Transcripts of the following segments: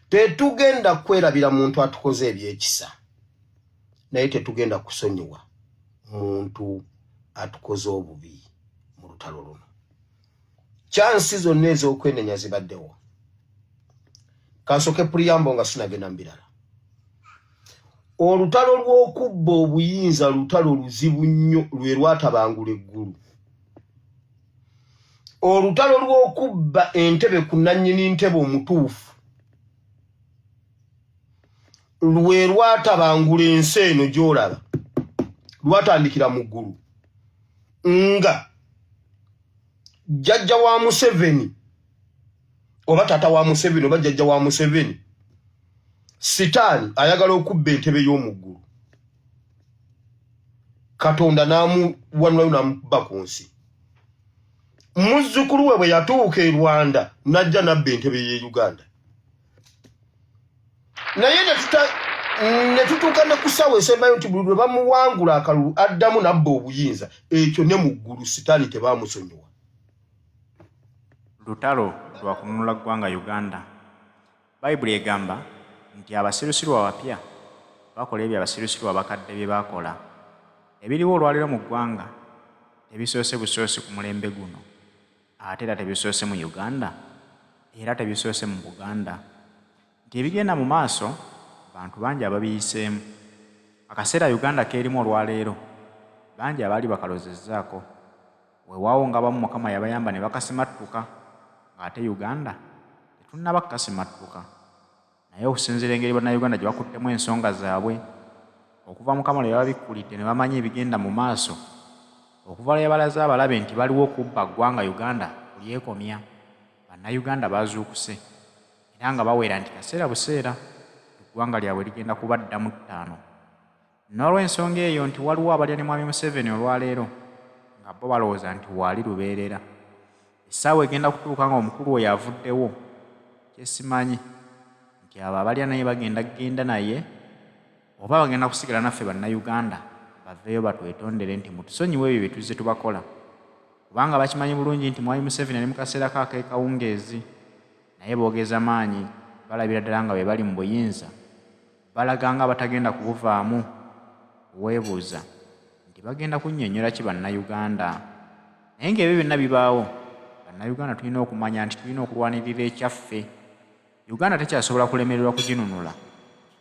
Tetugenda kwerabira muntu atukoze ebyekisa. Naye tetugenda kusonyiwa muntu atukoze obubi mu lutalo luno. Chansi zonna ez'okwenenya zibaddewo. Kansoke Priyambo nga sinagenda mbirala. Olutalo lw'okubba obuyinza lutalo luzibu nnyo lwe lwatabangula eggulu. Olutalo lw'okubba entebe ku nannyini ntebe omutuufu lwe lwatabangula ensi eno gy'olaba. Lwatandikira mu ggulu. Nga jjajja wa Museveni oba tata wa Museveni oba jjajja wa Museveni Sitaani ayagala okubba entebe y'omu ggulu. Katonda n'amuwanulayo n'amubba ku nsi. Muzzukulu we bwe yatuuka e Rwanda n'ajja n'abba entebe y'e Uganda. Naye ne tutuuka ne ku ssaawa esembayo nti buli lwe bamuwangula akalulu addamu n'abba obuyinza. Ekyo ne mu ggulu Sitaani tebaamusonyiwa. Lutalo lwa kununula ggwanga Uganda. Bayibuli egamba nti abasirusirwa abapya bakola ebyo abasirusirwa abakadde bye baakola. Ebiriwo olwaleero mu ggwanga tebisoose busoose ku mulembe guno, ate era tebisoose mu Uganda era tebisoose mu Buganda. Nti ebigenda mu maaso bantu bangi ababiyiseemu. Akaseera Uganda keerimu olwaleero bangi abaali bakalozezzaako. Weewaawo nga bamu Mukama yabayamba ne bakasimattuka, ng'ate Uganda tetunnaba kukasimattuka. Naye okusinziira engeri bannayuganda gye bakuttemu ensonga zaabwe, okuva Mukama lwe babikkulidde ne bamanya ebigenda mu maaso, okuva lwe balaze abalabe nti baliwo okubba ggwanga Uganda kulyekomya, bannayuganda baazuukuse era nga bawera nti kaseera buseera eggwanga lyabwe ligenda kubaddamu ttaano. N'olw'ensonga eyo nti waliwo abalya ne Mwami Museveni olwaleero nga bo balowooza nti waali lubeerera. Essaawa egenda kutuuka nga omukulu oyo avuddewo, kyesimanyi nti abo abalya naye bagenda naye oba bagenda kusigala naffe bannayuganda baveeyo batwetondere nti mutusonyiwe ebyo bye tuzze tubakola. Kubanga bakimanyi bulungi nti Mwami Museveni ali mu kaseera kaake kawungeezi, naye boogeza maanyi balabira ddala nga be bali mu buyinza balaga nga batagenda kubuvaamu. Weebuuza nti bagenda kunnyonnyola ki bannayuganda? Naye ng'ebyo byonna bibaawo, bannayuganda tulina okumanya nti tulina okulwanirira ekyaffe. Uganda tekyasobola kulemererwa kuginunula,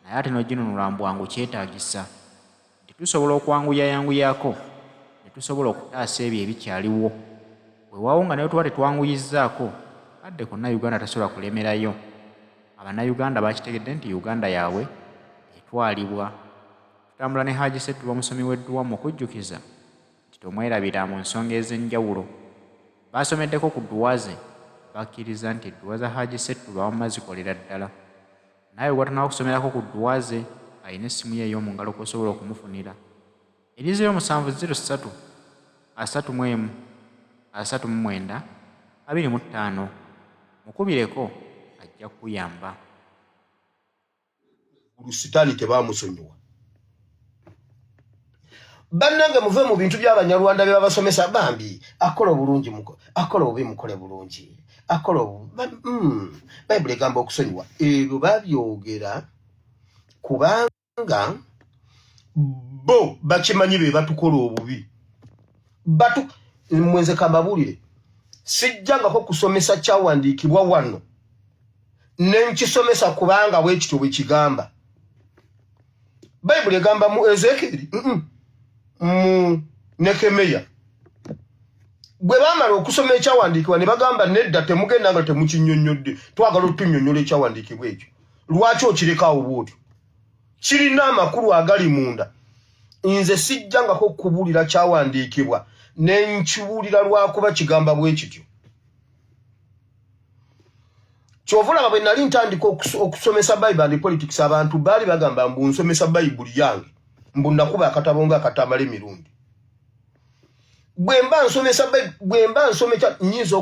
naye ate n'oginunula mbwangu kyetaagisa nti tusobola okwanguyayanguyaako ne tusobola okutaasa ebyo ebikyaliwo. Weewaawo nga naye tuba tetwanguyizzaako, adde konna Uganda tasobola kulemerayo. Abannayuganda bakitegedde nti Uganda yaabwe etwalibwa. Tutambula ne Haji Ssettuba omusomi w'edduwa mu kujjukiza nti tomwerabira mu nsonga ez'enjawulo. Baasomeddeko ku dduwa ze, bakkiriza nti edduwa za Haji Ssettuba wamma zikolera ddala. Naye gw'atanaba kusomerako ku dduwa ze alina essimu ye ey'omu ngalo kw'osobola okumufunira. Eri 0703 31 39 25. Mukubireko ajja kukuyamba. Sitaani tebaamusonyiwa. Bannange muve mu bintu by'Abanyarwanda bye babasomesa bambi. Akola obulungi akola obubi mukole bulungi. Akola Bayibuli egamba okusonyiwa. Ebyo babyogera kubanga bo bakimanyi be batukola obubi. Mwenze kambabuulire. Sijjangako kusomesa kyawandiikibwa wano ne nkisomesa kubanga bwe kityo bwe kigamba. Bayibuli egamba mu Ezekieri mu Nekemeya bwe baamala okusoma ekyawandiikibwa ne bagamba nedda temugenda nga temukinnyonnyodde, twagala otunnyonnyola ekyawandiikibwa ekyo. Lwaki okirekawo bw'otyo? Kirina amakulu agali munda. Nze sijjangako kubuulira kyawandiikibwa ne nkibuulira lwakuba kigamba bwe kityo. Kyovulaba bwe nali ntandika okusomesa Bayibuli and politics, abantu baali bagamba mbu nsomesa Bayibuli yange mbu nakuba akatabo nga katamala emirundi. Bwe mba nsomesa nnyinza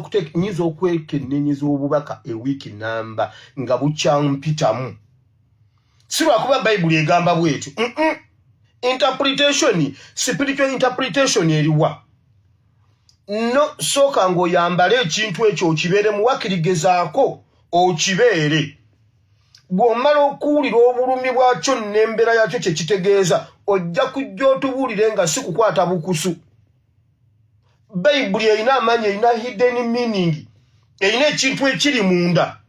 okwekennenyeza obubaka ewiiki namba nga bukyampitamu. Si lwakuba Bayibuli egamba bwetyo. Interpretation, spiritual interpretation eriwa. No sooka ng'oyambala ekintu ekyo okibeere muwakirigezaako okibeere. bw'omala okuwulira obulumi bwakyo n'embeera yakyo kye kitegeeza ojja kujja otubuulire nga si kukwata bukusu. Bayibuli erina amaanyi, erina hidden meaning, erina ekintu ekiri munda.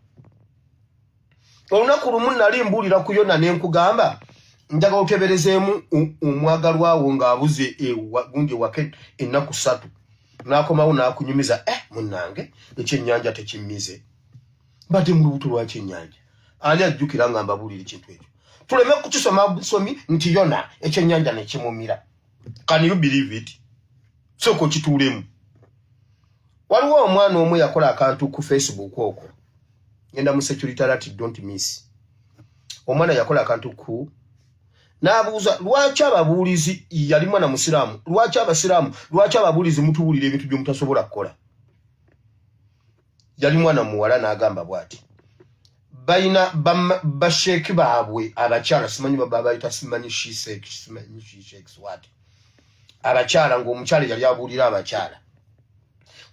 Olunaku lumu nali mbuulira ku Yona ne nkugamba njagala oteberezeemu omwagalwawo ng'abuze gundi wake ennaku 3. N'akomawo n'akunyumiza, munnange ekyennyanja tekimmize. Badde mu lubuto lwa kyennyanja. Ani ajjukira nga mbabuulira ekintu ekyo? Tuleme kukisoma busomi nti Yona ekyennyanja ne kimumira. Can you believe it? Soko kituulemu. Waliwo omwana omu yakola akantu ku Facebook okwo. Ngenda mu security alert, don't miss. Omwana yakola akantu ku n'abuuza lwaki ababuulizi, yali mwana musiraamu, lwaki abasiraamu, lwaki ababuulizi mutubuulira ebintu bye mutasobola kukola? Yali mwana muwala n'agamba bw'ati, bayina basheeki baabwe abakyala, simanyi baba bayita, simanyi shisheks what, abakyala ng'omukyala yali abuulira abakyala.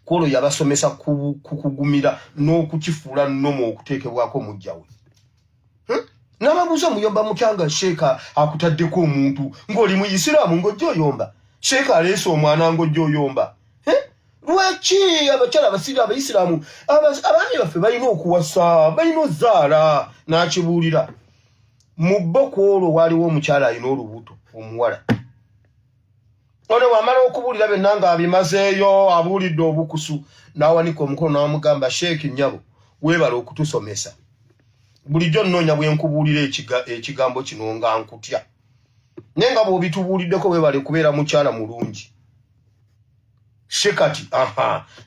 Kwolwo yabasomesa kukugumira n'okukifuula nnomo okuteekebwako mujjawe. N'ababuuza muyomba mukyanga sheeka akutaddeko omuntu ng'oli muyisiraamu ng'ojja oyomba, sheeka aleese omwana ng'ojja oyomba. Lwaki abakyala abayisiraamu abaami baffe balina okuwasa, balina ozaala? N'akibuulira. Mu bboko olwo waaliwo omukyala alina olubuto omuwala. Ono wamala okubuulira benna ng'abimazeeyo, abuulidde obukusu, n'awanika omukono n'amugamba, sheeki nnyabo weebala okutusomesa. Bulijjo nnoonya bwe nkubuulira ekigambo kino nga nkutya. Naye nga bw'obitubuuliddeko weebale kubeera mukyala mulungi. Shekati,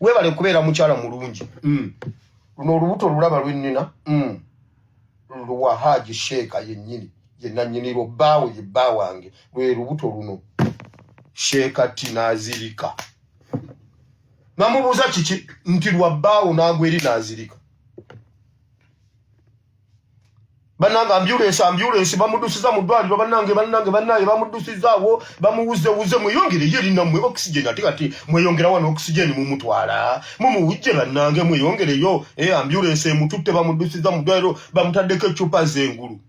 weebale kubeera mukyala mulungi. Luno olubuto lulaba lwennina. Luwa Haji Sheeka yennyini, ye nannyinirwa, bbaawe ye bba wange, lwe lubuto luno. Shekati n'azirika. Namubuuza kiki? Nti lwa bbaawo n'agwa eri n'azirika. Bannange ambulance bamudusiza mu ddwaliro, bannange bamudusizaawo, bamuwuze mweyongereyo eri nammwe oxygen, ate kati mweyongera wano oxygen mumutwala, mumuwujje bannange mweyongereyo. Ambulance emututte bamudusiza mu ddwaliro, bamutaddeko eccupa z'engulu.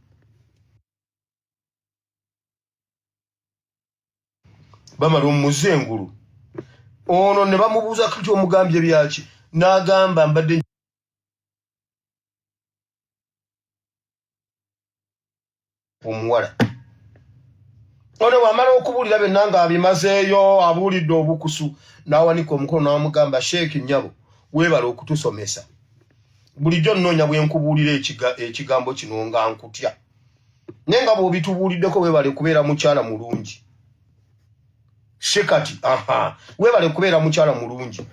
Bamala omuzze engulu. Ono ne bamubuuza kati omugambye byaki? N'agamba mbadde omuwala. Ono wamala okubuulira benna ng'abimazeeyo, abuulidde obukusu, n'awanika omukono n'amugamba, sheeki nnyabo weebala okutusomesa. Bulijjo nnoonya bwe nkubuulira ekigambo kino nga nkutya. Naye nga bw'obitubuuliddeko weebale kubeera mukyala mulungi. Shekati, weebale kubeera mukyala mulungi.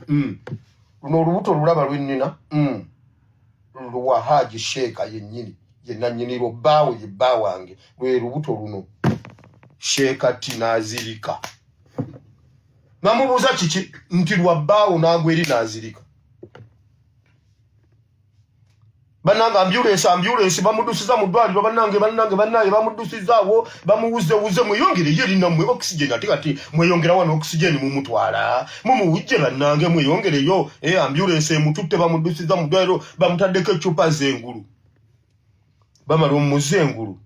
Luno olubuto lulaba lwennina. Luwa Haji Sheeka yennyini, ye nannyinirwa, bbaawe ye bba wange, lwe lubuto luno. Shekati n'azirika. Namubuuza kiki? Nti lwa bbaawo n'agwa eri n'azirika. Bannange ambulance bamudusiza mu ddwaliro, bannange bamudusizaawo, bamuwuze mweyongereyo eri nammwe oxygen, ate kati mweyongera wano oxygen mumutwala, mumuwujje bannange mweyongereyo. Ambulance emututte bamudusiza mu ddwaliro, bamutaddeko eccupa z'engulu. Bamala omuzze engulu.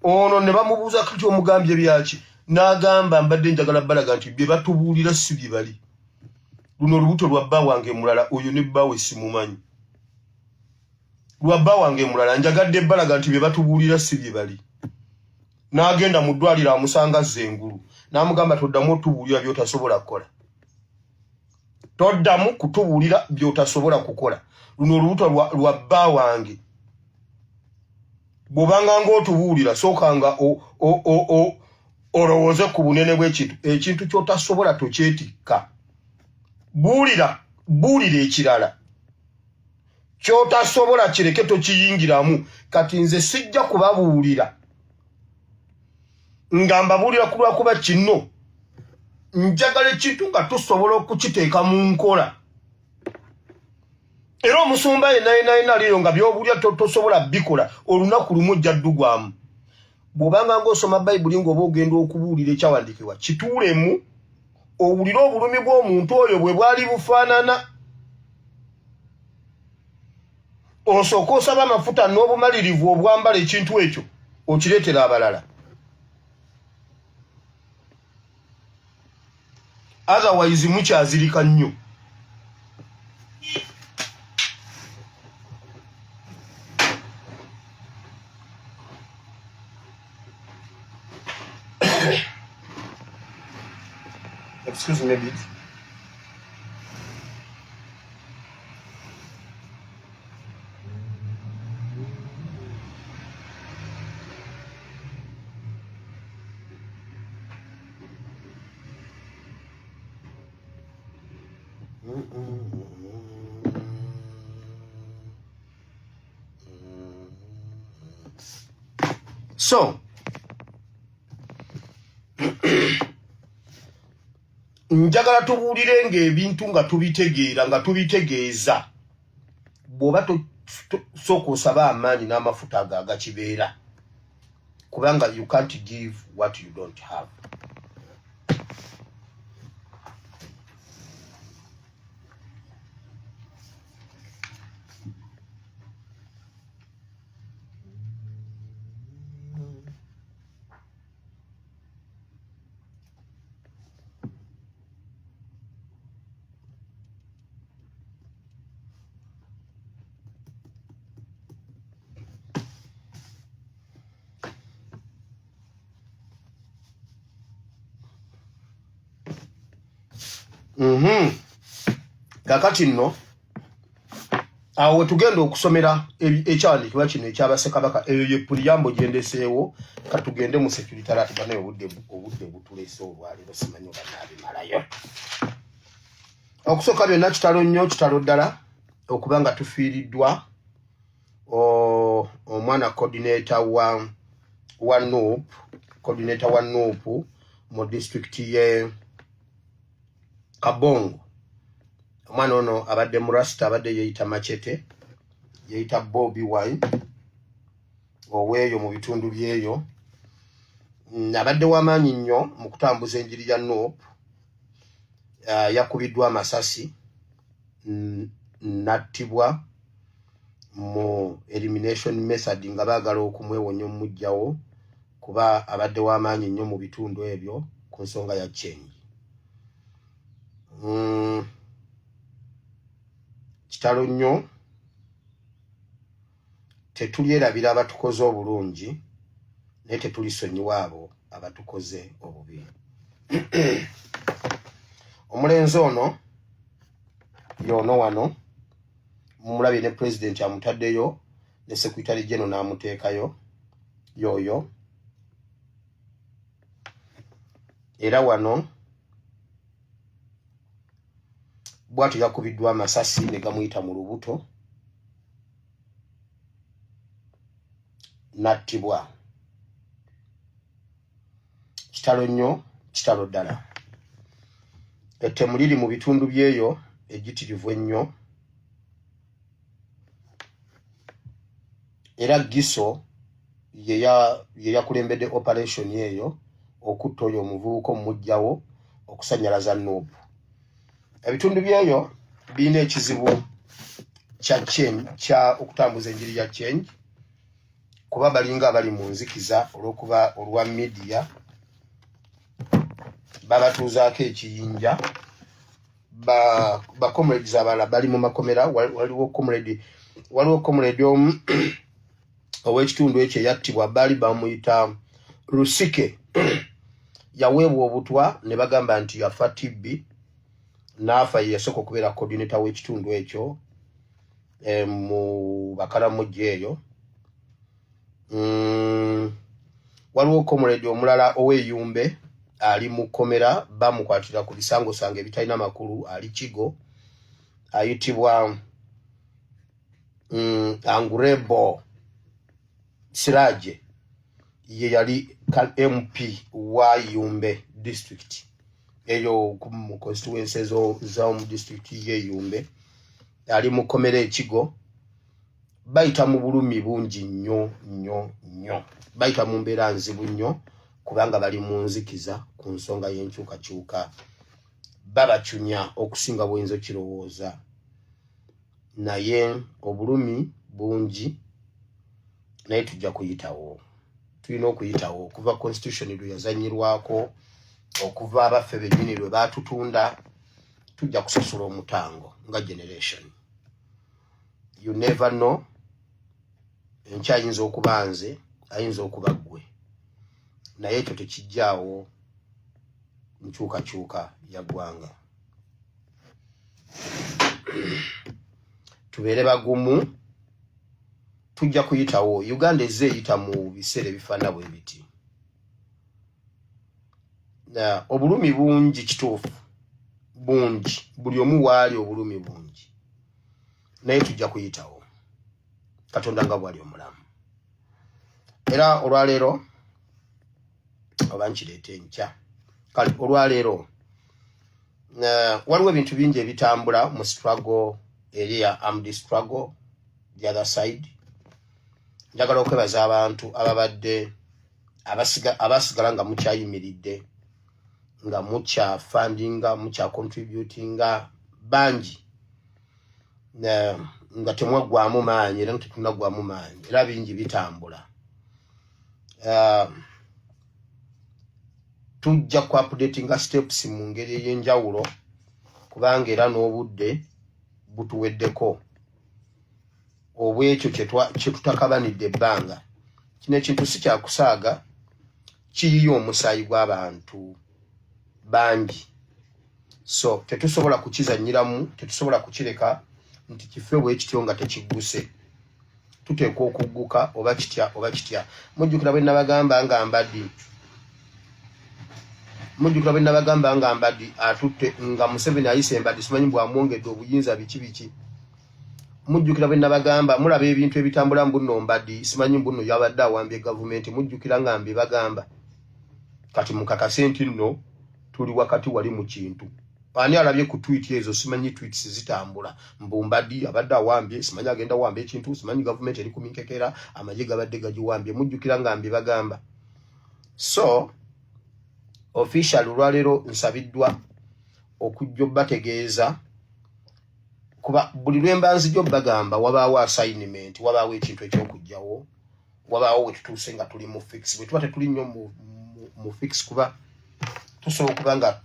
Ono ne bamubuuza kati omugambye byaki? N'agamba mbadde njagala balaga nti bye batubuulira si bye bali. Luno olubuto lwa bba wange mulala, oyo ne bba we simumanyi. Lwa bba wange mulala, njagadde balaga nti bye batubuulira si bye bali. N'agenda mu ddwaliro amusanga z'engulu. N'amugamba toddamu otubuulira by'otasobola kukola. Toddamu kutubuulira by'otasobola kukola. Luno olubuto lwa bba wange. Bw'obanga ng'otubuulira sookanga olowooze ku bunene bw'ekintu. Ekintu ky'otasobola tokyetikka. Buulira ekirala. Ky'otasobola kireke tokiyingiramu. Kati nze sijja kubabuulira nga mbabuulira ku lwakuba kino njagala ekintu nga tusobola okukiteeka mu nkola. Era omusumba yenna aliyo nga by'obuulira tosobola bikola, olunaku lumu ojja ddugwamu. Bw'obanga ng'osoma Bayibuli ng'oba ogenda okubuulira ekyawandiikibwa, kituulemu owulire obulumi bw'omuntu oyo bwe bwali bufaanana. osooka osaba amafuta n'obumalirivu obwambala ekintu ekyo okireetera abalala. Otherwise mukyazirika nnyo. Excuse me a bit. So, njagala tubuulire ng'ebintu nga tubitegeera nga tubitegeeza bw'oba sooka osaba amaanyi n'amafuta ago agakibeera kubanga you can't give what you don't have. Kakati nno awo tugenda okusomera ekyawandiikibwa kino ekyabasekabaka eyo ye puliyambo gyendeseewo katugende mu security alert bane obudde butulese olwaleero simanyi oba naabimalayo. Okusooka byonna kitalo nnyo kitalo ddala okuba nga tufiiriddwa omwana coordinator wa Nup mu district ye Kabongo. Omwana ono abadde mu Rasta abadde yeeyita Machete, yeeyita Bobby Wine oweeyo mu bitundu byeyo. Abadde w'amaanyi nnyo mu kutambuza enjiri ya Nup. Yakubiddwa amasasi nattibwa mu elimination method nga baagala okumwewonya omujjawo kuba abadde w'amaanyi nnyo mu bitundu ebyo ku nsonga ya change. Kitalo nnyo tetulyerabira abatukoze obulungi naye tetulisonyiwa abo abatukoze obubi. Omulenzi ono yono wano mumulabye ne president amutaddeyo ne secretary general n'amuteekayo yoyo era wano bwatu yakubiddwa amasasi ne gamuyita mu lubuto nattibwa. Kitalo nnyo kitalo ddala. Ettemu liri mu bitundu byeyo ejjitirivu ennyo era Giso ye yakulembedde operation eyo okutta oyo omuvubuka omujjawo okusanyalaza Nup. Ebitundu byeyo birina ekizibu kya okutambuza enjiri ya change kuba balinga abali mu nzikiza olw'okuba olwa media babatuuzaako ekiyinja. Ba comrades abalala bali mu makomera. Waliwo comrade omu ow'ekitundu ekyo yattibwa baali bamuyita Lusike yaweebwa obutwa ne bagamba nti yafa tibbi n'afa ye yasooka okubeera coordinator w'ekitundu ekyo mu Bakaramojje eyo. Waliwo comrade omulala ow'Eyumbe ali mu komera bamukwatira ku bisangosanga ebitalina makulu ali Kigo ayitibwa Angurebo Siraje ye yali MP wa Yumbe district eyo mu constituency zo mu district ye Yumbe ali mu komera ekigo bayita mu bulumi bungi nnyo bayita mu mbeera nzibu nnyo kubanga bali mu nzikiza ku nsonga y'enkyukakyuka babacunya okusinga bw'oyinza okirowooza naye obulumi bungi naye tujja kuyitawo tulina okuyitawo okuva constitution lwe yazanyirwako okuva abaffe bennyini lwe baatutunda tujja kusasula omutango nga generation. You never know, enkya ayinza okuba nze ayinza okuba ggwe naye ekyo tekijjaawo nkyukakyuka ya ggwanga. Tubeere bagumu, tujja kuyitawo. Uganda ezze eyita mu biseera ebifaana bwe biti. Obulumi bungi kituufu bungi, buli omu waali obulumi bungi naye tujja kuyitawo Katonda nga bwali omulamu. Era olwaleero oba nkireeta enkya kale olwaleero waliwo ebintu bingi ebitambula mu struggle eri ya armed struggle the other side. Njagala okwebaza abantu ababadde abasigala nga mukyayimiridde nga mucha fundinga mucha contributinga bangi nga temwaggwamu maanyi era tetunaggwamu maanyi era bingi bitambula. Tujja ku updatinga steps mu ngeri ey'enjawulo kubanga era n'obudde butuweddeko obwekyo kye tutakabanidde ebbanga. Kino ekintu si kyakusaaga, kiyiyo omusaayi gw'abantu bangi, so tetusobola kukizanyiramu, tetusobola kukireka nti kife bwekityo nga tekigguse. Tuteekwa okugguka oba kitya oba kitya. Mujjukira bwe nabagamba nga mbaddi atutte nga Museveni ayise embaddi simanyi bwamwongedde obuyinza biki. Mujjukira bwe nabagamba mulaba ebintu ebitambula mu bunno mbaddi simanyi bunno yabadde awambye gavumenti. Mujjukira nga mbibagamba kati mukakase nti nno tuli wakati wali mu kintu. Ani alabye ku tweet ezo simanyi tweets zitambula mbumbaddi abadde awambye simanyi agenda awambye ekintu simanyi gavumenti eri kuminkekera amagye gabadde gagiwambye. Mujjukira nga mbibagamba. So official olwaleero nsabiddwa okujja bategeeza kuba buli lwembanzi gyo bagamba wabaawo assignment wabaawo ekintu ekyokujjawo wabaawo wetutuuse nga tuli mu fix. Bwe tuba tetuli nnyo mu fix kuba tusobola okuba nga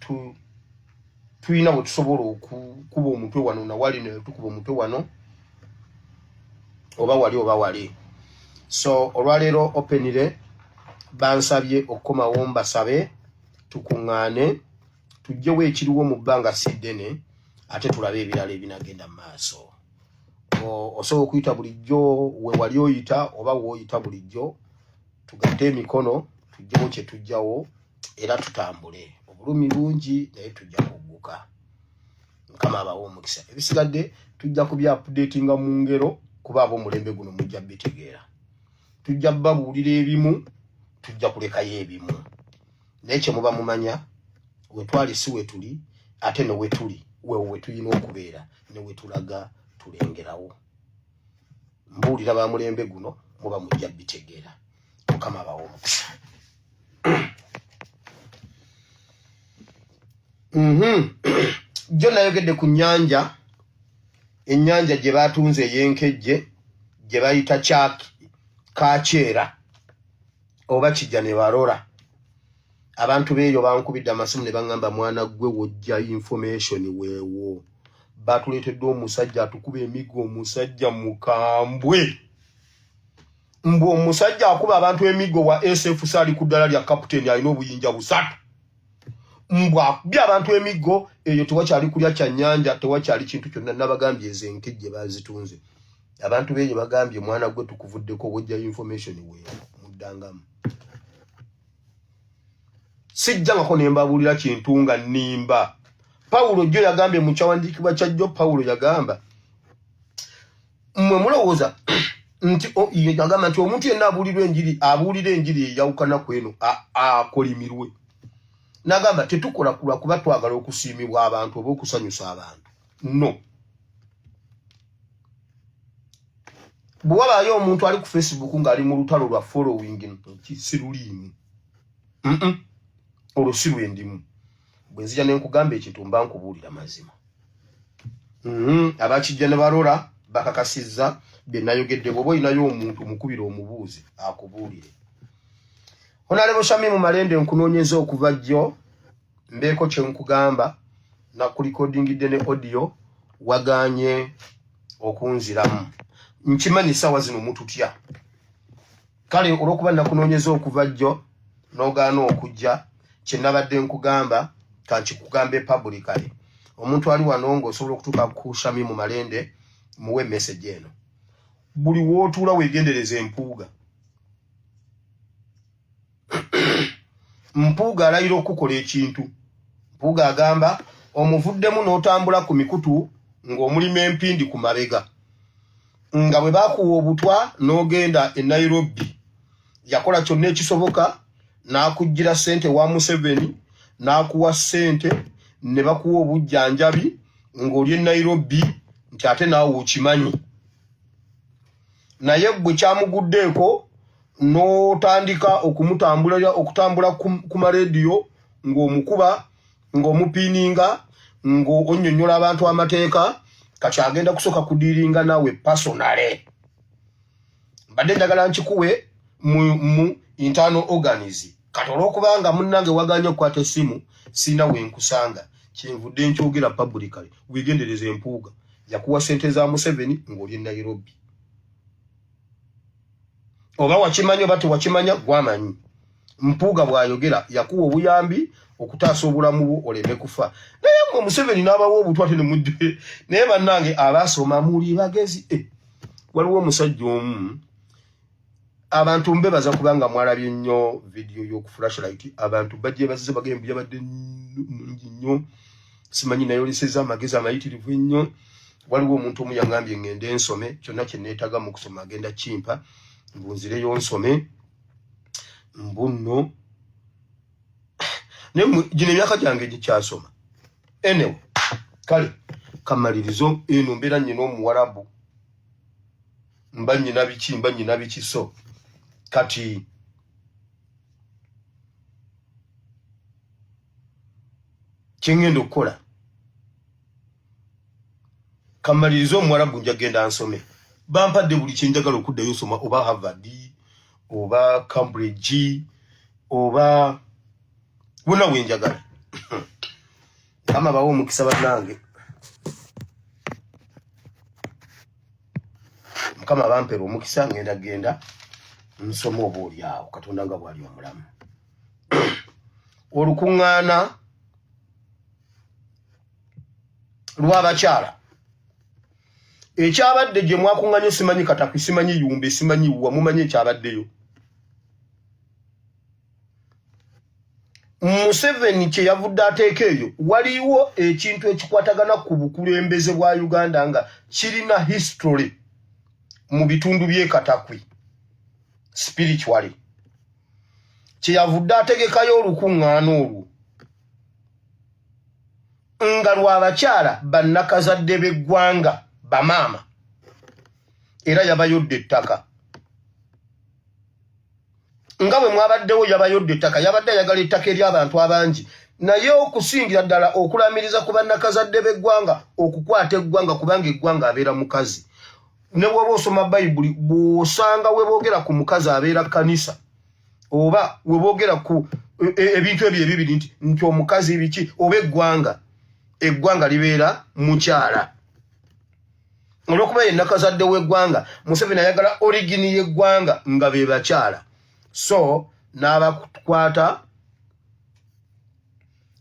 tulina bwe tusobola okukuba omutwe wano nawali ne tukuba omutwe wano oba wali. So olwaleero openire bansabye okukomawo mbasabe tukuŋŋaane tujjewo ekiriwo mu bbanga si ddene ate tulabe ebirala ebinagenda mu maaso. Osobola okuyita bulijjo we wali oyita oba w'oyita bulijjo tugatte emikono tujjewo kye tujjawo era tutambule. Obulumi bungi naye tujja kugguka. Mukama abawo omukisa. Ebisigadde tujja kubya updatinga mu ngero kuba ab'omulembe guno mujja bitegeera. Tujja babuulira ebimu tujja kulekayo ebimu. Naye kye muba mumanya we twali si we tuli ate ne we tuli we tulina okubeera ne we tulaga tulengerawo. Mbuulira ba mulembe guno muba mujja bitegeera. Mukama abawo omukisa. Jo nayogedde ku nnyanja, ennyanja gye baatunze ey'enkejje gye bayita Kakyera oba Kijja ne Barora. Abantu beeyo bankubidde amasimu ne baŋŋamba mwana gwe wojja information weewo. Batuleetedde omusajja atukuba emiggo, omusajja mukambwe. Mbu omusajja akuba abantu emiggo wa SF saali ku ddala lya kapiteeni alina obuyinja busatu. Mbu akubye abantu emiggo eyo tewakyali kulya kya nnyanja tewakyali kintu kyonna. Nabagambye ezo enkejje bazitunze. Abantu beeyo bagambye mwana gwe tukuvuddeko wojja information weewo muddangamu. Sijjangako ne mbabuulira kintu nga nnimba. Pawulo jjo yagambye mu kyawandiikibwa kya jjo Pawulo yagamba mmwe mulowooza nti yagamba nti omuntu yenna abuulira enjiri eyawukana ku eno akolimirwe. Nagamba tetukola kulwa kuba twagala okusiimibwa abantu oba okusanyusa abantu. No. Bwe wabaayo omuntu ali ku Facebook ng'ali mu lutalo lwa following siruliimu. Olwo si lwendimu. Bwe nzija ne nkugamba ekintu mba nkubuulira mazima. Aba Kijja ne Barora bakakasizza bye nayogedde bwoba olinayo omuntu mukubira omubuuzi akubuulire. Honorable Shamim Malende nkunoonyeza okuva jjo mbeeko kye nkugamba na kulikodingidde ne audio waganye okunziramu. Nkimanyi ssaawa zino mututya. Kale olw'okuba nakunoonyeza okuva jjo n'ogaana okujja kye nabadde nkugamba kankikugambe publicly. Omuntu ali wano ng'osobola okutuuka ku Shamim Malende muwe message eno. Buli wootuula weegendereza empuuga. Mpuuga alayira okukola ekintu. Mpuuga agamba omuvuddemu n'otambula ku mikutu ng'omulima empindi ku mabega. Nga bwe baakuwa obutwa n'ogenda e Nairobi. Yakola kyonna ekisoboka n'akuggira ssente wa Museveni n'akuwa ssente ne bakuwa obujjanjabi ng'oli e Nairobi nti ate naawe okimanyi. Naye bwe kyamuguddeeko n'otandika okutambula ku marediyo ng'omukuba ng'omupiininga ng'onnyonnyola abantu amateeka kati agenda kusooka kudiiringa naawe personale. Mbadde njagala nkikuwe mu internal organs. Kati olw'okubanga munnange waganya okukwata essimu sina wenkusanga kyenvudde nkyogera publicly. Weegendereza empuuga yakuwa ssente za Museveni ng'oli e Nairobi. Oba wakimanyi oba tewakimanya gwamanyi. Mpuuga bw'ayogera yakuwa obuyambi okutaasa obulamu bwo oleme kufa. Naye mmwe Museveni n'abawa obutwa te ne mudde. Naye bannange abasoma muli bagezi. Waliwo omusajja omu abantu mbebaza kubanga mwalabye nnyo video y'oku flashlight. Abantu bajje bazze bagembu yabadde nnungi nnyo. Simanyi nayoleseza amagezi amayitirivu ennyo. Waliwo omuntu omu yangambye ngende nsome kyonna kye neetaaga mu kusoma agenda kimpa. Mbunzireyo nsome mbunno gino emyaka gyange gikyasoma. Anyway, kale kamalirizo eno mbeera nnyina omuwarabu mba nnyina biki so kati kyengenda okukola kamalirizo omuwarabu njagenda nsome. Bampadde buli kyenjagala okuddayo osoma oba Harvard oba Cambridge oba wonna wenjagala. Kama bawo omukisa bannange. Mukama bampera omukisa ngenda nsoma oba oli awo Katonda nga bw'ali omulamu. Olukuŋŋaana lw'abakyala ekyabadde gye mwakuŋŋanye simanyi Katapi simanyi Yumbe simanyi Wuwa mumanyi ekyabaddeyo. Museveni kye yavudde ateeka eyo waliwo ekintu ekikwatagana ku bukulembeze bwa Uganda nga kirina history mu bitundu by'e Katakwi spiritually. Kye yavudde ategekayo olukuŋŋaana olwo nga lw'abakyala bannakazadde b'eggwanga bamaama era yabayodde ettaka. Nga bwe mwabaddewo yabayodde ettaka yabadde ayagala ettaka ery'abantu abangi naye okusingira ddala okulamiriza ku bannakazadde b'eggwanga okukwata eggwanga kubanga eggwanga abeera mukazi. Ne bw'oba osoma Bayibuli bw'osanga we boogera ku mukazi abeera kanisa oba we boogera ku ebintu ebyo ebibiri nti omukazi biki oba eggwanga libeera mukyala. Olw'okuba ye nakazadde w'eggwanga Museveni ayagala origini y'eggwanga nga be bakyala. So n'abakwata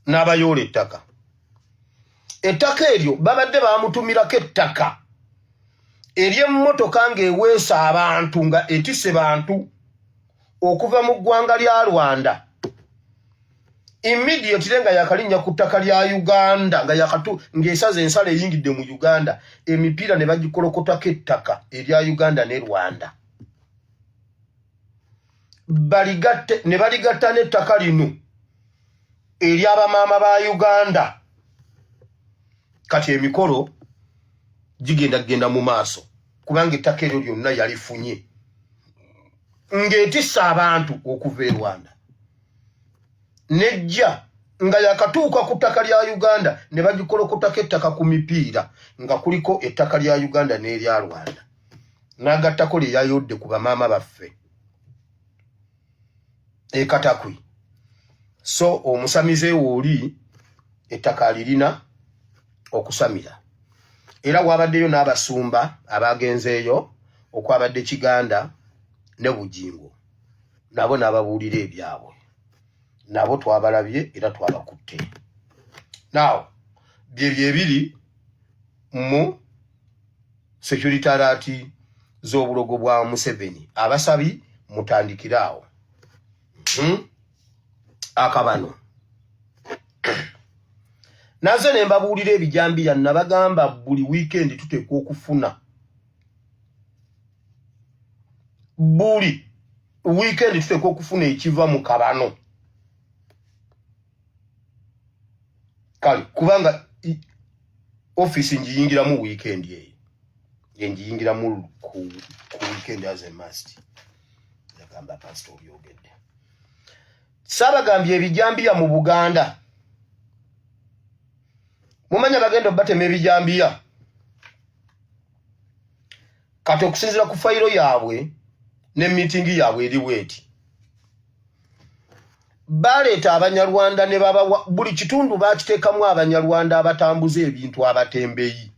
n'abayoola ettaka. Ettaka eryo babadde bamutumirako ettaka ery'emmotoka ng'eweesa abantu nga etisse bantu okuva mu ggwanga lya Rwanda. Immediately nga yakalinnya ku ttaka lya Uganda nga ng'esaza ensala eyingidde mu Uganda emipiira ne bagikolokotako ettaka erya Uganda ne Rwanda. Ne baligatta n'ettaka lino ery'abamaama ba Uganda. Kati emikolo gigenda mu maaso kubanga ettaka eryo lyonna yalifunye ng'etissa abantu okuva e Rwanda. Nejja nga yakatuuka ku ttaka lya Uganda ne bagikolokotako ettaka ku mipiira nga kuliko ettaka lya Uganda n'erya Rwanda. n'agattako lye yayodde ku bamaama baffe Katakwi. So omusamize oli ettaka lirina okusamira. Era wabaddeyo n'abasumba abagenzeeyo okwabadde Kiganda ne Bujingo. Nabo n'ababuulira ebyabwe. Nabo twabalabye era twabakutte. Now, byebiri mu security alert z'obulogo bwa Museveni. Abasabi mutandikiraawo. Akabano. Naze ne mbabuulira ebijambiya nabagamba buli weekend tuteekwa okufuna. Buli weekend tuteekwa okufuna ekiva mu kabano. Kale kubanga office njiyingira mu weekend eyo. Njiyingira mu ku weekend as a must. Yagamba pastor yogedde. Sabagambye ebijambiya mu Buganda. Mumanya bagenda batema ebijambiya. Kati okusinzira ku fayiro yaabwe ne meeting yaabwe eri bweti. Baleeta Abanyarwanda ne baba buli kitundu bakiteekamu Abanyarwanda abatambuza ebintu abatembeyi.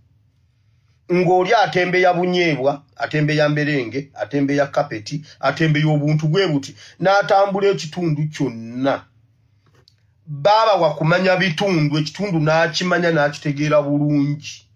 Ng'oli atembeya Bunyeebwa, atembeya Mberenge, atembeya Kapeti, atembeya obuntu bwe buti n'atambula ekitundu kyonna. Baba wakumanya bitundu ekitundu n'akimanya n'akitegeera bulungi.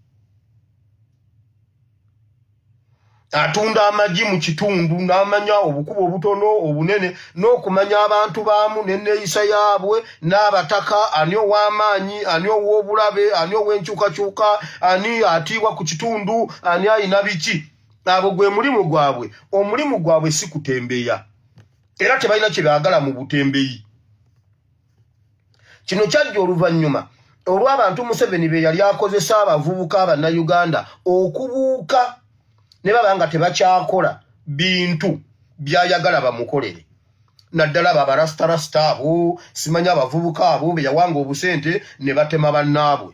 Atunda amagi mu kitundu n'amanya obukubo obutono obunene n'okumanya abantu baamu n'enneeyisa yaabwe n'abataka ani ow'amaanyi ani ow'obulabe ani ow'enkyukakyuka ani atiibwa ku kitundu ani ayina biki. Abo gwe mulimu gwabwe. Omulimu gwabwe si kutembeya. Era tebalina kye baagala mu butembeyi. Kino kyajja oluvannyuma olw'abantu Museveni be yali akozesa abavubuka Abannayuganda okubuuka ne baba nga tebakyakola bintu byayagala bamukolere. Naddala babarastarasta abo simanya abavubuka abo be yawanga obusente ne batema bannaabwe.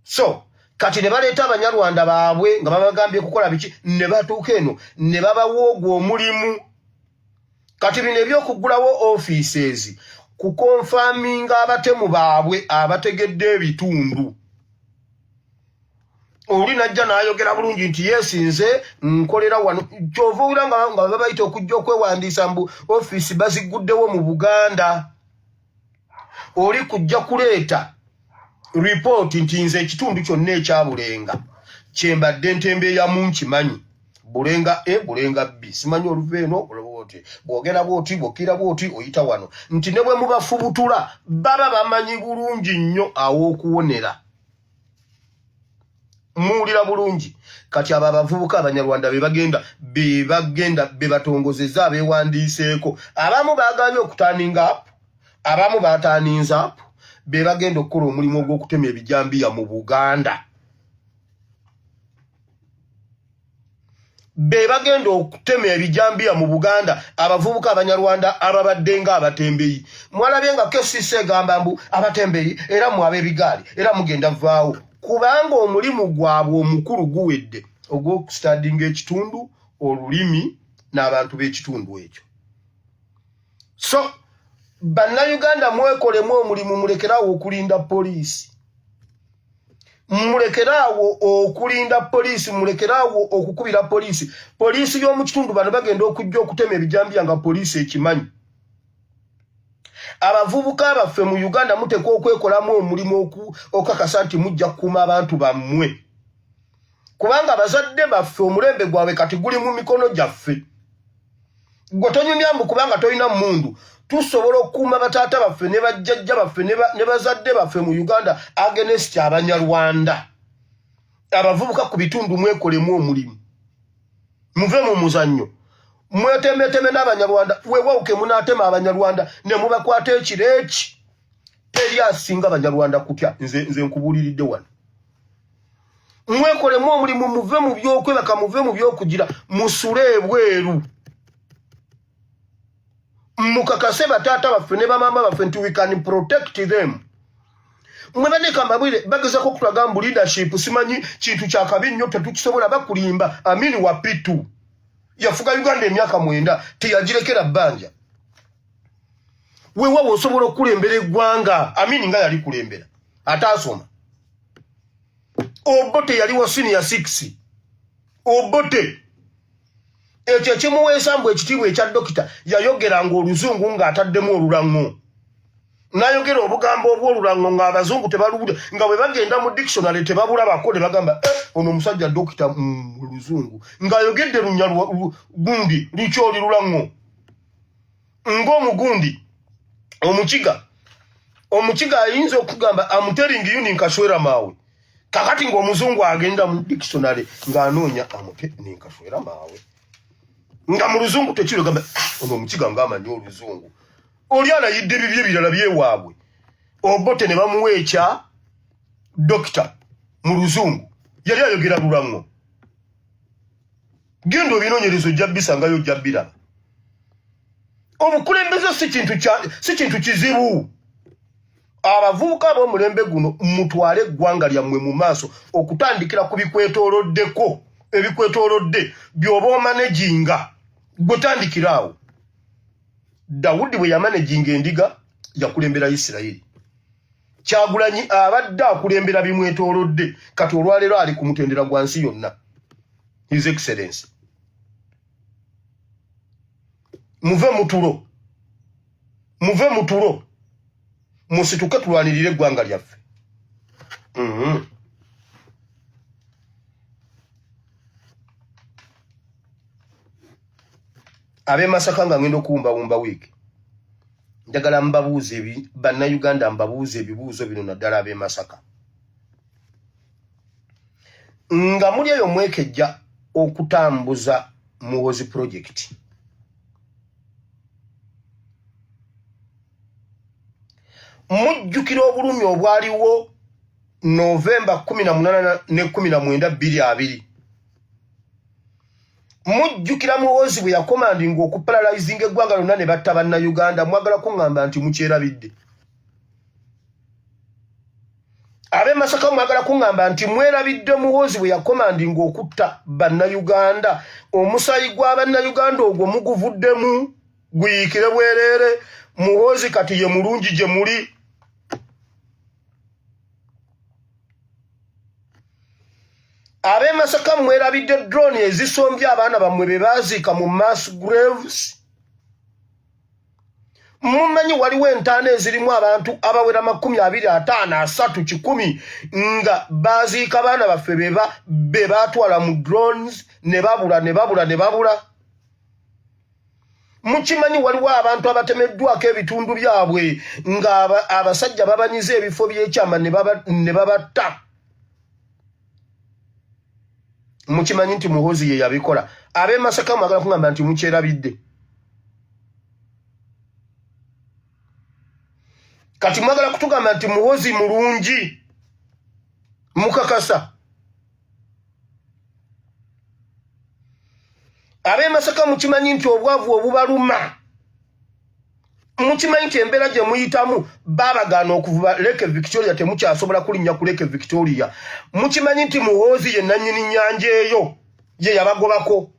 So kati ne baleeta Abanyarwanda baabwe nga babagambye kukola biki ne batuuka eno ne babawoogwa omulimu. Kati bino ebyokuggulawo offices kukonfaminga abatemu baabwe abategedde ebitundu. Oli najja n'ayogera bulungi nti yesinze nkolera wano kyova owulira nga babayita okujja okwewandiisa mbu office baziguddewo mu Buganda. Oli kujja kuleeta report nti nze ekitundu kyonna ekya Bulenga kyembadde ntembeeyamu nkimanyi. Bulenga A, Bulenga B. Simanyi oluveeno olwote. Bwogera bwoti, bwokira bwoti, oyita wano. Nti ne bwe mubafubutula, baba bamanyi bulungi nnyo aw'okuwonera. Muwulira bulungi. Kati abo abavubuka Abanyarwanda be bagenda be batongozezza abeewandiiseeko. Abamu baaganye okutaaninga up, abamu baataaninza up, be bagenda okukola omulimu ogw'okutema ebijambiya mu Buganda. Be bagenda okutema ebijambiya mu Buganda abavubuka Abanyarwanda ababadde nga abatembeyi. Mwalabye nga KCC egamba mbu abatembeyi era mu ab'ebigaali era mugenda vaawo. Kubanga omulimu gwabwe omukulu guwedde ogw'okustadinga ekitundu olulimi n'abantu b'ekitundu ekyo. So Bannayuganda mwekolemu omulimu mulekerawo okulinda poliisi. Mulekerawo okulinda poliisi, mulekerawo okukubira poliisi. Poliisi y'omu kitundu bano bagenda okujja okutema ebijambiya nga poliisi ekimanyi. Abavubuka baffe mu Uganda muteekwa okwekolamu omulimu okakasa nti mujja kukuuma abantu bammwe. Kubanga abazadde baffe omulembe gwabwe kati guli mu mikono gyaffe. Gwe tonyumya mbu kubanga tolina mmundu. Tusobola okukuuma bataata baffe ne bajjajja baffe ne bazadde baffe mu Uganda against Abanyarwanda. Abavubuka ku bitundu mwekolemu omulimu. Muve mu muzannyo. Mwetemeteme n'Abanyarwanda. Weewawuke munaatema Abanyarwanda ne mubakwata ekireeki. Teri asinga Abanyarwanda kutya. Nze nkubuuliridde wano. Mwekolemu omulimu muve mu by'okwebaka muve mu by'okugira musule ebweru. Mukakase bataata baffe ne bamama baffe nti we can protect them. Mwebane kambabwire bagezako kutulaga leadership simanyi kintu kya kabi nnyo tetukisobola bakulimba Amini Wapitu yafuga Uganda emyaka 9 teyagirekera bbanja wewe osobola okulembera eggwanga Amini nga yali kulembera atasoma Obote yali wa senior 6 Obote ekyo kimuweesa mbu ekitiibwa ekya dokita yayogeranga oluzungu ng'ataddemu olulango nayogera obugambo obw'olulango ng'abazungu tebaluwulira nga bwe bagenda mu dictionary tebabulabako ne bagamba ono omusajja dokita mu luzungu ng'ayogedde lunya gundi lukyoli lulango ng'omugundi omukiga ayinza okugamba I'm telling you ninkaswera maawe kakati ng'omuzungu agenda mu dictionary ng'anoonya amute ninkaswera maawe nga mu luzungu tekiro gamba ono omukiga ng'amanyi oluzungu oli alayidde bibye birala byewaabwe Obote ne bamuweekya dokita mu luzungu yali ayogera lulango genda obinoonyerezo ojja bisangayo ojja biraba obukulembeze si kintu kizibu abavubuka ab'omulembe guno mutwale eggwanga lyammwe mu maaso okutandikira ku bikwetooloddeko ebikwetoolodde by'oba omanaginga gwetandikiraawo Dawudi bwe yamanaginga endiga yakulembera Isirayiri Kyagulanyi abadde akulembera bimwetoolodde kati olwaleero ali ku mutendera gwa nsi yonna His Excellency muve mutulo musituke tulwanirire eggwanga lyaffe Abe Masaka nga ngendo kuwumbawumba wiiki njagala mbabuuze bannayuganda mbabuuze ebibuuzo bino naddala abe Masaka nga muli eyo mwekejja okutambuza Muhoozi project mujjukira obulumi obwaliwo Novemba 18 ne 19 2020 mujjukira Muhoozi bwe yakomandinga okuparalyzinga eggwanga lyonna ne batta bannayuganda mwagala kuŋŋamba nti mukyerabidde abe Masaka mwagala kuŋŋamba nti mwerabidde Muhoozi bwe yakomandinga okutta bannayuganda omusaayi gwa bannayuganda ogwo muguvuddemu guyiikire bwereere Muhoozi kati ye mulungi gye muli abe Masaka mwerabidde drone ezisombye abaana bammwe be baaziika mu mass graves mumanyi waliwo entaana ezirimu abantu abawera 25-30-100 nga baaziika baana baffe be baatwala mu drones ne babula mukimanyi waliwo abantu abatemeddwako ebitundu byabwe nga abasajja babanyiza ebifo by'ekyama ne babatta mukimanyi nti Muhoozi ye yabikola abe Masaka mwagala kuŋŋamba nti mukyerabidde kati mwagala kutugamba nti Muhoozi mulungi mukakasa abe Masaka mukimanyi nti obwavu obubaluma mukimanyi nti embeera gye muyitamu babagaana okuvuba Lake Victoria temukyasobola kulinnya ku Lake Victoria mukimanyi nti Muhoozi ye nannyini nnyanja eyo ye yabagobako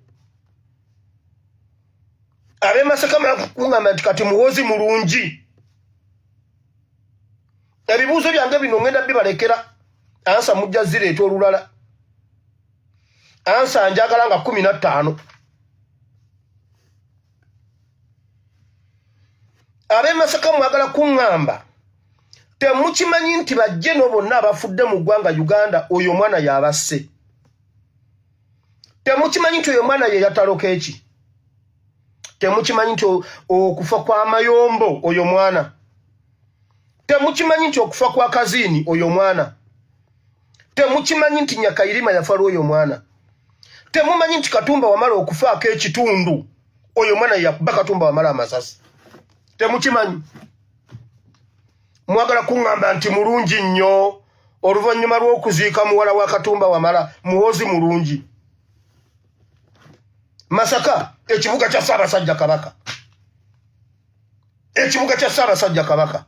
abe Masaka kuŋŋamba nti kati Muhoozi mulungi ebibuuzo byange bino ngenda bibalekera ansa mujja zireeta olulala ansa njagala nga 15 abe Masaka mwagala kuŋŋamba temukimanyi nti bajjeno bonna abafudde mu ggwanga Uganda oyo mwana yabasse temukimanyi nti oyo mwana ye yataloka eki temukimanyi nti okufa kwa Mayombo oyo mwana temukimanyi nti okufa kwa Kaziini oyo mwana temukimanyi nti Nyakairima yafa oyo mwana temumanyi nti Katumba wamala okufaako ekitundu oyo mwana yakuba Katumba wamala amasasi temukimanyi mwagala kuŋŋamba nti mulungi nnyo oluvannyuma lw'okuziika muwala wa Katumba wamala Muhoozi mulungi Masaka ekibuga kya Ssaabasajja Kabaka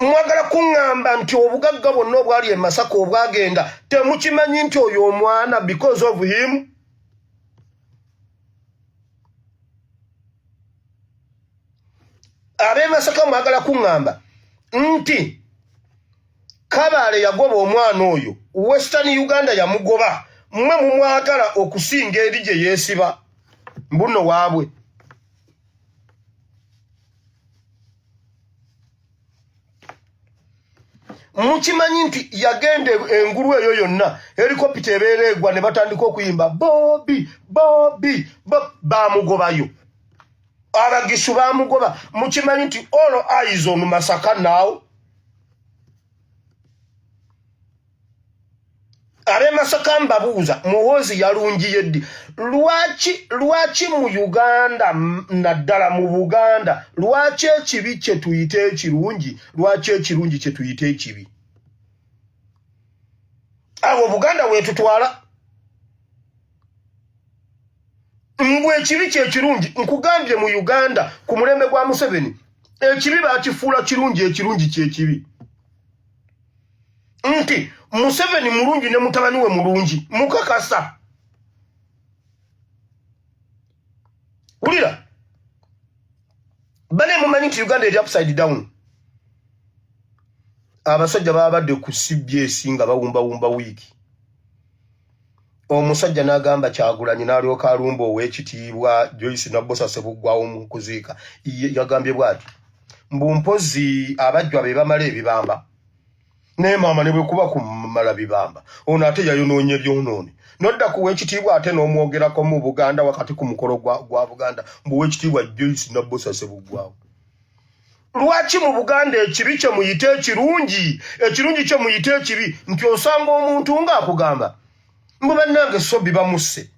mwagala kuŋŋamba nti obugagga bwonna obwali e Masaka obwagenda temukimanyi nti oyo omwana because of him ab'e Masaka mwagala kuŋŋamba nti Kabale yagoba omwana oyo Western Uganda yamugoba mmwe mumwagala okusinga eri gye yeesiba mbuno waabwe mukimanyi nti yagenda engulu eyo yonna helikopita ebeera egwa ne batandika okuyimba Bobby Bobby bamugobayo abagisu bamugoba mukimanyi nti all eyes on Masaka now ab'e Masaka mbabuuza muhoozi yalungiye ddi lwaki mu Uganda naddala mu Buganda lwaki ekibi kye tuyite ekirungi lwaki ekirungi kye tuyite ekibi awo Buganda weetutwala mbwe ekibi kyekirungi nkugambye mu Uganda ku mulembe gwa Museveni ekibi baakifuula kirungi ekirungi kyekibi nti Museveni mulungi ne mutabani we mulungi mukakasa ulira bane mumanyi nti Uganda eri upside down abasajja babadde ku CBS nga bawumbawumba wiiki omusajja n'agamba Kyagulanyi n'alyoka alumba ow'ekitiibwa Joyce Nabbosa Ssebuggwawo mu kuziika yagambye bw'ati mbu mpozi abajjwa be bamala ebibamba ne mama ne bwe kuba kumala bibamba ono ate yayonoonye byonone nodda ku w'ekitiibwa ate n'omwogerako mu Buganda wakati ku mukolo gwa Buganda mbu w'ekitiibwa Joyce Nabbosa Ssebuggwawo lwaki mu Buganda ekibi kye muyite ekirungi ekirungi kye muyite ekibi nti osanga omuntu ng'akugamba mbu bannange Sobbi bamusse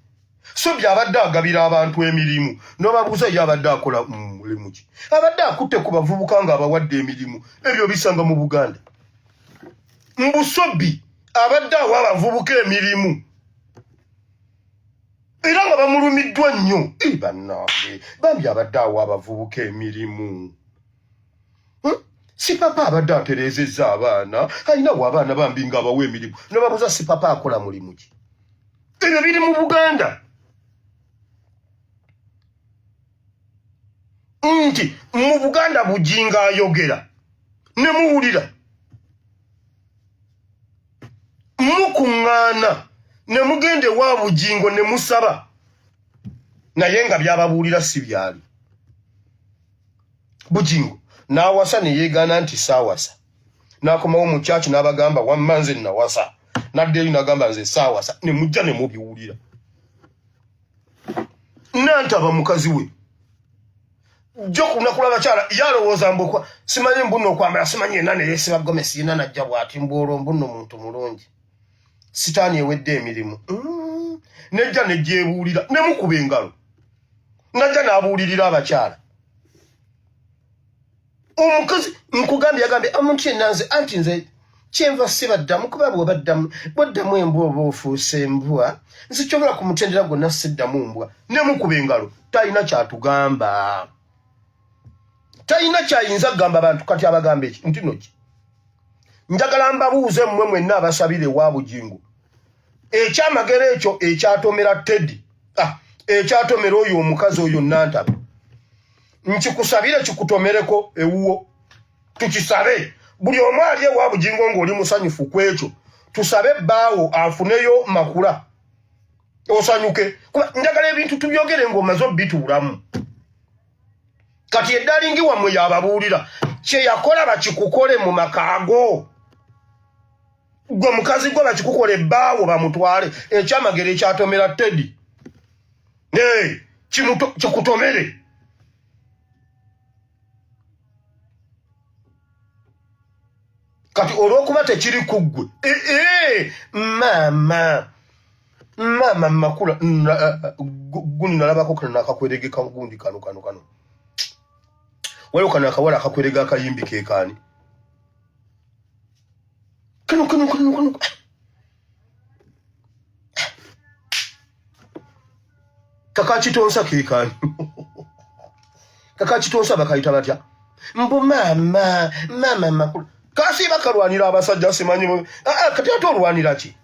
Sobbi abadde agabira abantu emirimu n'obabuuza ye abadde akola mulimu ki abadde akutte ku bavubuka ng'abawadde emirimu ebyo bisanga mu Buganda mbu Sobbi abadde awa abavubuka emirimu era nga bamulumiddwa nnyo bannange bambi abadde awa abavubuka emirimu si papa abadde atereezezza abaana alinawo abaana bambi ng'abawa emirimu n'obabuuza si papa akola mulimu ki ebyo biri mu Buganda nti mu Buganda Bujinga ayogera ne muwulira mukuŋŋaana ne mugende wa Bujingo ne musaba naye nga byababuulira si byali Bujingo n'awasa ne yeegaana nti saawasa n'akomawo mu kyaki n'abagamba wamma nze nawasa n'addeyo n'agamba nze saawasa ne mujja ne mubiwulira nantaba mukazi we jjo kunakulaba bakyala yalowooza mbukwa simanyi mbuno okwambala simanyi yenna ne yeesiba gomesi yenna najja bw'ati mbuolwo mbuno muntu mulungi sitaani ewedde emirimu nejja nejjeebuulira ne mukuba engalo najja n'abuulirira abakyala omukazi nkugambye yagambye omuntu yenna nze anti nze kyenva sibaddamu kuba bwoddamu embwa oba ofuuse embwa nze kyogera ku mutendera gwonna siddamu mbwa ne mukuba engalo talina kyatugamba talina kyayinza kugamba abantu kati abagamba eki nti noki njagala mbabuuze mmwe mwenna abasabire wa Bujingo ekyamagero ekyo ekyatomera Teddy ekyatomera oyo omukazi oyo Nantaba nkikusabire kikutomereko ewuwo tukisabe buli omu ali ewa Bujingo ng'oli musanyufu ku ekyo tusabe bbaawo afuneyo makula osanyuke kuba njagala ebintu tubyogere ng'omaze obbituulamu kati eddalingi wammwe yababuulira kye yakola bakikukole mu makaago gwe mukazi gwe bakikukole bbaawo bamutwale ekyamagero ekyatomera Teddy kikutomere kati olw'okuba tekiri ku ggwe maama makula guni nalabako kano nakakwerege kagundi kano waliwo kano akawala akakwerega akayimbi keekaani kano kakakitonsa keekaani kakakitonsa bakayita batya mbu maama makula kasi bakalwanira abasajja simanyi kati ate olwanira ki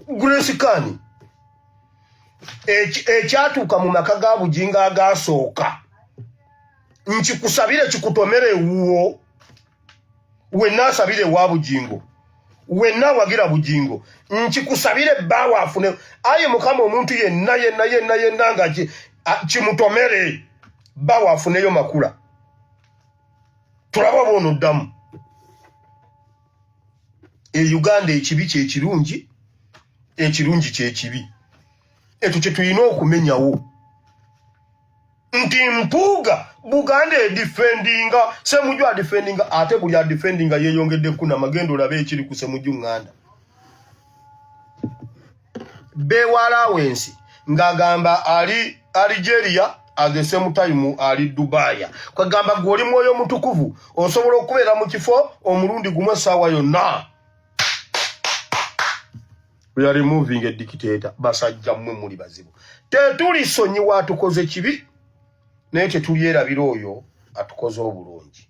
Grace Kani ekyatuuka mu maka ga Bujinga agasooka nkikusabire kikutomere ewuwo wenna asabire wa Bujingo wenna wagira Bujingo nkikusabire bbawa afune aye mukama omuntu yenna nga kimutomere bbawa afuneyo makula tulaba bono ddamu Uganda ekibi kyekirungi ekirungi kyekibi ekyo kye tulina okumenyawo nti Mpuuga Buganda defendinga Ssemujju defendinga ate buli defendinga yeyongedde kuna magendo labe ekiri ku Ssemujju nganda bewala wensi ngagamba ali Algeria at the same time ali Dubai kwagamba goli mwoyo mutukuvu osobola okubeera mu kifo omulundi gumwe sawa yonna. We are removing a dictator basajja mmwe muli bazibu tetuli sonyi watukoze kibi naye tetulyerabira oyo atukoze obulungi